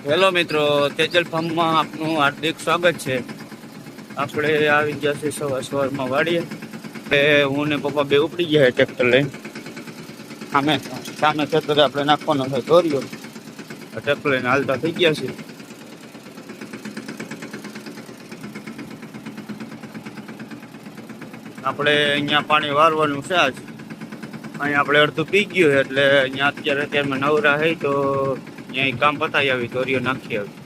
Hello મિત્રો, તેજલ ફાર્મમાં આપનું હાર્દિક સ્વાગત છે। આપણે આવી ગયા છે સવારમાં વાડીએ। હું ને પપ્પા બે ઉપડી ગયા ટ્રેક્ટર લઈને। સામે ખેતરે આપણે નાખવાનો છે દોર્યો, ટ્રેક્ટર લઈને હાલતા થઈ ગયા છે। આપણે અહીંયા પાણી વારવાનું છે આજ। અહીંયા આપણે અડધું પી ગયું છે, એટલે અહીંયા અત્યારમાં નવરા છે તો અહીંયા કામ પતાવી આવી, દોરીઓ નાખી આવી।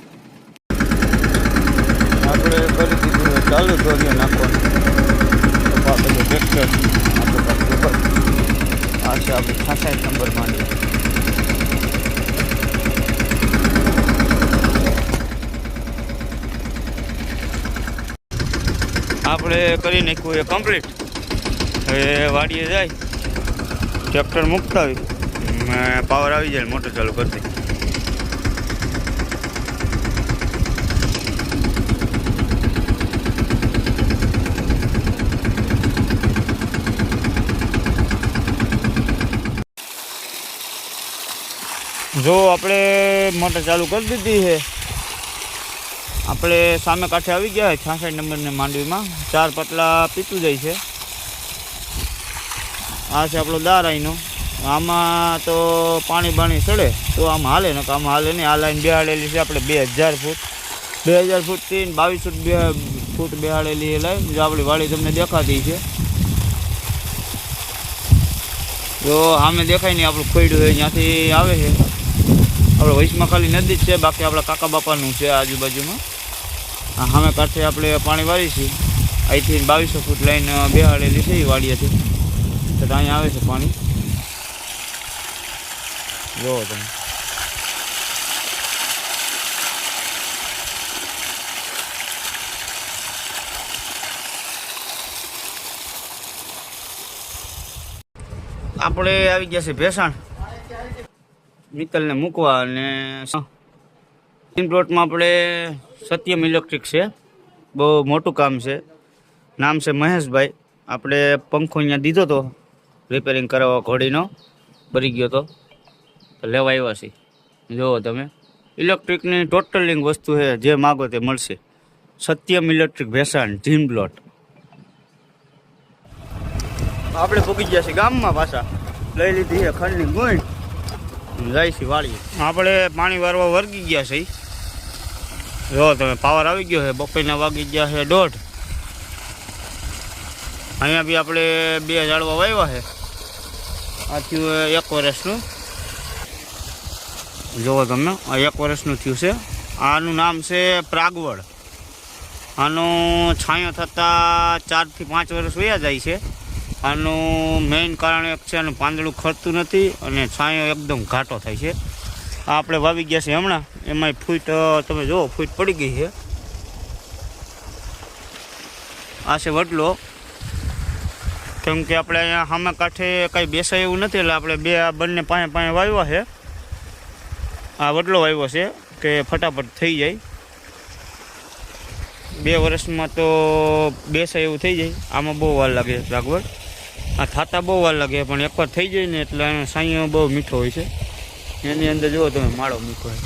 આપણે કરી દીધું ચાલુ દોરીઓ નાખવાનું। ટ્રેક્ટર આ છે આપણે 66 નંબર માંડી। આપણે કરી નાખ્યું એ કમ્પ્લીટ। હવે વાડીએ જાય, ટ્રેક્ટર મૂકતા આવી, પાવર આવી જાય, મોટર ચાલુ કરી દે। જો આપણે મોટર ચાલુ કરી દીધી છે। આપણે સામે કાંઠે આવી ગયા 66 નંબરની માંડવીમાં, 4 પતલા પીતું જાય છે। આ છે આપણો દાર અહીંનો। આમાં તો પાણી ચડે તો આમાં હાલે, ને આમાં હાલે નહીં। આ લાઈન બેહાડેલી છે આપણે 2000 ફૂટથી 22 ફૂટ બેહાડેલી એ લાઈન। જો આપણી વાડી તમને દેખાતી છે, જો સામે દેખાય નહીં આપણું ખોયડું છે, ત્યાંથી આવે છે। આપણે વૈશમાં ખાલી નદી જ છે, બાકી આપણા કાકા બાપાનું છે આજુબાજુમાં। સામે કાંઠે આપણે પાણી વાળી છીએ, અહીંથી 2200 ફૂટ લાઈન બેહાડેલી છે એ વાડીએથી, તો અહીંયા આવે છે પાણી। જોવો તમે, આપણે આવી ગયા છે ભેસાણ મિત્તલને મૂકવા। અને પ્લોટમાં આપણે સત્યમ ઇલેક્ટ્રિક છે, બહુ મોટું કામ છે। નામ છે મહેશભાઈ। આપણે પંખો અહીંયા દીધો હતો રિપેરિંગ કરાવવા, ઘોડીનો ભરી ગયો હતો, તો લેવા આવ્યા છીએ। જુઓ તમે, ઇલેક્ટ્રિકની ટોટલિંગ વસ્તુ છે, જે માગો તે મળશે। Satyam electric Bhesan gym plot. આપણે પૂકી ગયા છીએ ગામમાં, પાછા લઈ લીધી છે ખંડની ગુણ, જાય છે વાળી। આપણે પાણી વારવા વર્ગી ગયા છે। જો તમે, પાવર આવી ગયો છે, બપોરના વાગી ગયા છે 1:30। અહીંયા બી આપણે 2 ઝાડવા વાવ્યા છે। આ થયું 1 વર્ષનું, જુઓ તમે, આ 1 વર્ષનું થયું છે। આનું નામ છે પ્રાગવડ। આનો છાંયો થતાં 4 થી 5 વર્ષ વયા જાય છે। આનું મેઇન કારણ એક છે, આનું પાંદડું ખરતું નથી અને છાંયો એકદમ ઘાટો થાય છે। આ આપણે વાવી ગયા છે હમણાં, એમાંય ફૂટ તમે જુઓ, ફૂટ પડી ગઈ છે। આ છે વડલો, કેમ કે આપણે અહીંયા સામે કાંઠે કંઈ બેસાય એવું નથી, એટલે આપણે બંને પાસે વાવ્યા છે। આ વડલો વાવ્યો છે કે ફટાફટ થઈ જાય, 2 વર્ષમાં તો બેસાય એવું થઈ જાય। આમાં બહુ વાર લાગે પ્રાગવડ, આ થાતા બહુ વાર લાગે, પણ એકવાર થઈ જાય ને એટલે એનો સાંયો બહુ મીઠો હોય છે। એની અંદર જુઓ તમે, માળો મીઠો હોય।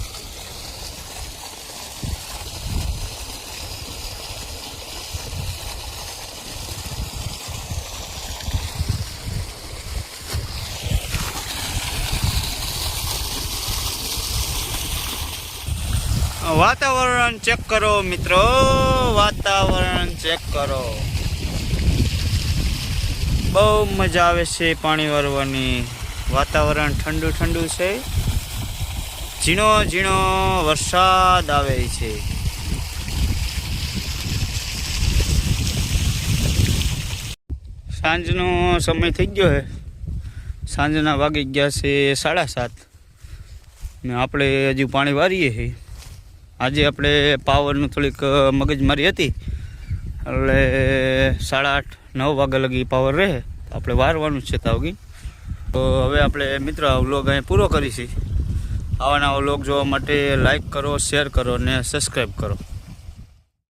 વાતાવરણ ચેક કરો મિત્રો, વાતાવરણ ચેક કરો, બહુ મજા આવે છે પાણી વારવાની। વાતાવરણ ઠંડુ ઠંડુ છે, ઝીણો ઝીણો વરસાદ આવે છે। સાંજનો સમય થઈ ગયો છે, સાંજના વાગી ગયા છે 7:30 ને આપણે હજુ પાણી વારીએ છીએ। આજે આપણે પાવરનું થોડીક મગજમારી હતી, એટલે 8:30-9 વાગ્યા લગી પાવર રહે, આપણે વારવાનું જ છે તાવગી। તો હવે આપણે મિત્રો આ વ્લોગ અહીં પૂરો કરીશું। આવા નવા વ્લોગ જોવા માટે લાઈક કરો, શેર કરો ને સબસ્ક્રાઈબ કરો।